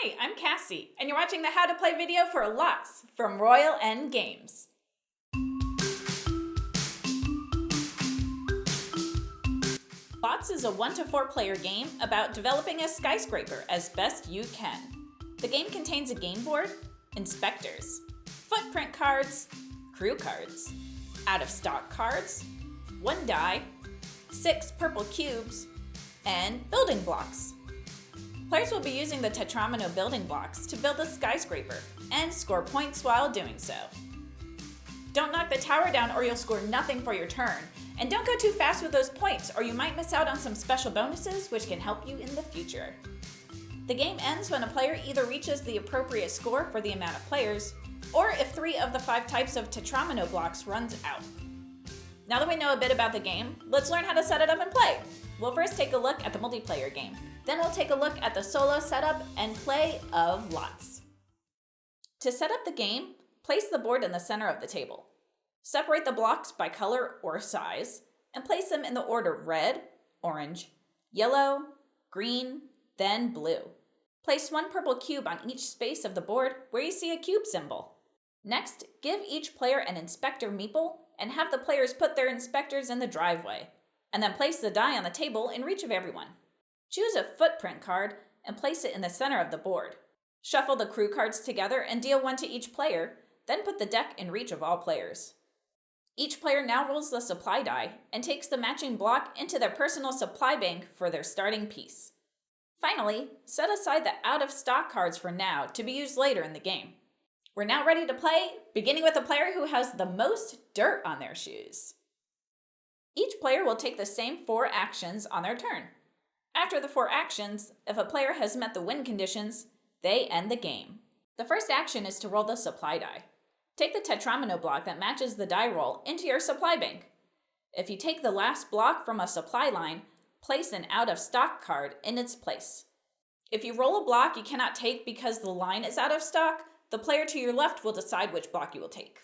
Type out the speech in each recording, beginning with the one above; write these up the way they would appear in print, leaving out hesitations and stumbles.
Hi, I'm Cassie, and you're watching the How to Play video for Lots from Royal N Games. Lots is a 1 to 4 player game about developing a skyscraper as best you can. The game contains a game board, inspectors, footprint cards, crew cards, out of stock cards, 1 die, 6 purple cubes, and building blocks. Players will be using the Tetramino building blocks to build a skyscraper and score points while doing so. Don't knock the tower down or you'll score nothing for your turn. And don't go too fast with those points or you might miss out on some special bonuses which can help you in the future. The game ends when a player either reaches the appropriate score for the amount of players, or if 3 of the 5 types of Tetramino blocks runs out. Now that we know a bit about the game, let's learn how to set it up and play. We'll first take a look at the multiplayer game. Then we'll take a look at the solo setup and play of Lots. To set up the game, place the board in the center of the table. Separate the blocks by color or size, and place them in the order red, orange, yellow, green, then blue. Place 1 purple cube on each space of the board where you see a cube symbol. Next, give each player an inspector meeple and have the players put their inspectors in the driveway, and then place the die on the table in reach of everyone. Choose a footprint card and place it in the center of the board. Shuffle the crew cards together and deal 1 to each player, then put the deck in reach of all players. Each player now rolls the supply die and takes the matching block into their personal supply bank for their starting piece. Finally, set aside the out-of-stock cards for now to be used later in the game. We're now ready to play, beginning with the player who has the most dirt on their shoes. Each player will take the same 4 actions on their turn. After the 4 actions, if a player has met the win conditions, they end the game. The first action is to roll the supply die. Take the Tetramino block that matches the die roll into your supply bank. If you take the last block from a supply line, place an out-of-stock card in its place. If you roll a block you cannot take because the line is out of stock, the player to your left will decide which block you will take.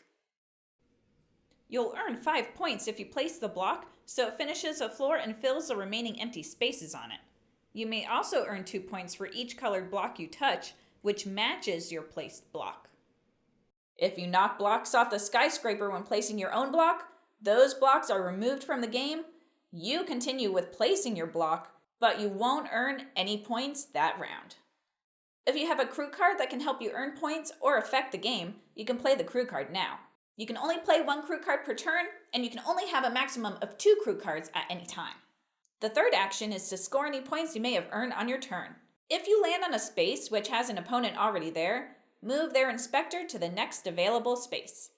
You'll earn 5 points if you place the block so it finishes a floor and fills the remaining empty spaces on it. You may also earn 2 points for each colored block you touch, which matches your placed block. If you knock blocks off the skyscraper when placing your own block, those blocks are removed from the game. You continue with placing your block, but you won't earn any points that round. If you have a crew card that can help you earn points or affect the game, you can play the crew card now. You can only play 1 crew card per turn, and you can only have a maximum of 2 crew cards at any time. The third action is to score any points you may have earned on your turn. If you land on a space which has an opponent already there, move their inspector to the next available space.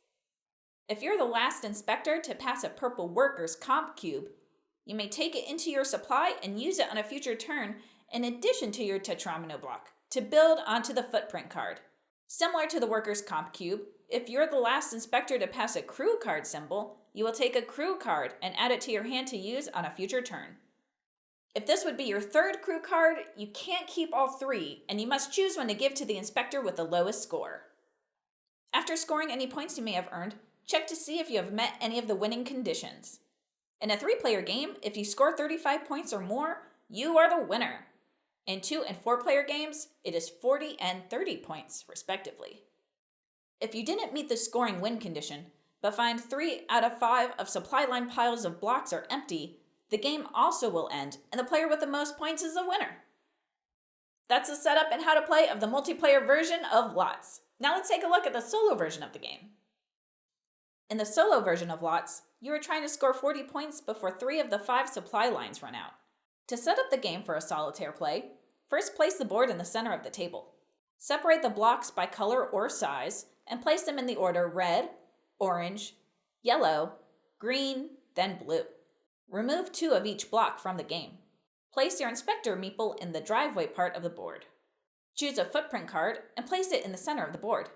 If you're the last inspector to pass a purple worker's comp cube, you may take it into your supply and use it on a future turn in addition to your Tetramino block to build onto the footprint card. Similar to the worker's comp cube, if you're the last inspector to pass a crew card symbol, you will take a crew card and add it to your hand to use on a future turn. If this would be your 3rd crew card, you can't keep all 3, and you must choose one to give to the inspector with the lowest score. After scoring any points you may have earned, check to see if you have met any of the winning conditions. In a 3-player game, if you score 35 points or more, you are the winner. In 2- and 4-player games, it is 40 and 30 points, respectively. If you didn't meet the scoring win condition, but find 3 out of 5 of supply line piles of blocks are empty, the game also will end, and the player with the most points is the winner. That's the setup and how to play of the multiplayer version of Lots. Now let's take a look at the solo version of the game. In the solo version of Lots, you are trying to score 40 points before 3 of the 5 supply lines run out. To set up the game for a solitaire play, first place the board in the center of the table. Separate the blocks by color or size and place them in the order red, orange, yellow, green, then blue. Remove 2 of each block from the game. Place your inspector meeple in the driveway part of the board. Choose a footprint card and place it in the center of the board.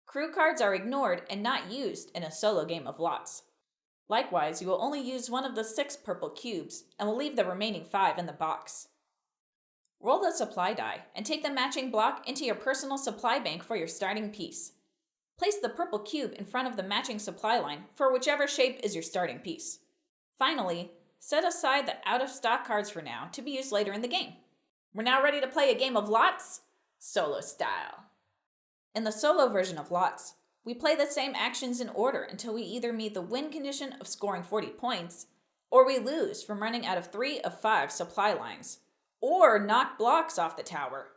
Crew cards are ignored and not used in a solo game of Lots. Likewise, you will only use 1 of the 6 purple cubes and will leave the remaining 5 in the box. Roll the supply die and take the matching block into your personal supply bank for your starting piece. Place the purple cube in front of the matching supply line for whichever shape is your starting piece. Finally, set aside the out-of-stock cards for now to be used later in the game. We're now ready to play a game of Lots Solo style. In the solo version of Lots, we play the same actions in order until we either meet the win condition of scoring 40 points, or we lose from running out of 3 of 5 supply lines, or knock blocks off the tower.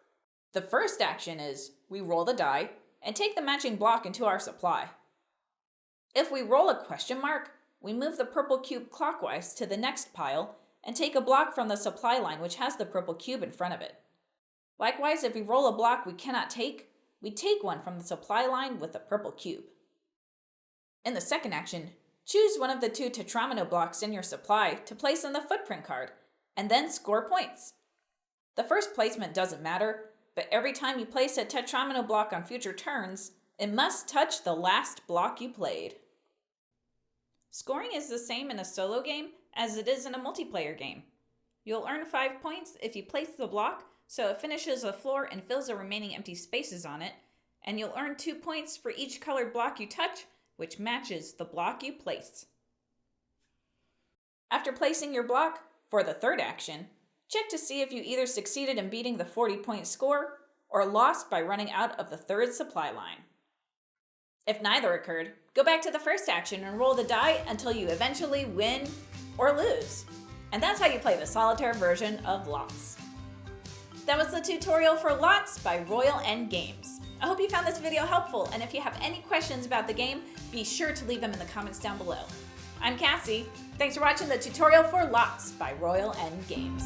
The first action is we roll the die and take the matching block into our supply. If we roll a question mark, we move the purple cube clockwise to the next pile and take a block from the supply line which has the purple cube in front of it. Likewise, if we roll a block we cannot take, we take one from the supply line with the purple cube. In the second action, choose one of the 2 Tetramino blocks in your supply to place on the footprint card, and then score points. The first placement doesn't matter, but every time you place a Tetramino block on future turns, it must touch the last block you played. Scoring is the same in a solo game as it is in a multiplayer game. You'll earn 5 points if you place the block so it finishes the floor and fills the remaining empty spaces on it, and you'll earn 2 points for each colored block you touch, which matches the block you place. After placing your block, for the third action, check to see if you either succeeded in beating the 40-point score or lost by running out of the third supply line. If neither occurred, go back to the first action and roll the die until you eventually win or lose. And that's how you play the solitaire version of Lots. That was the tutorial for Lots by Royal N Games. I hope you found this video helpful, and if you have any questions about the game, be sure to leave them in the comments down below. I'm Cassie. Thanks for watching the tutorial for Lots by Royal N Games.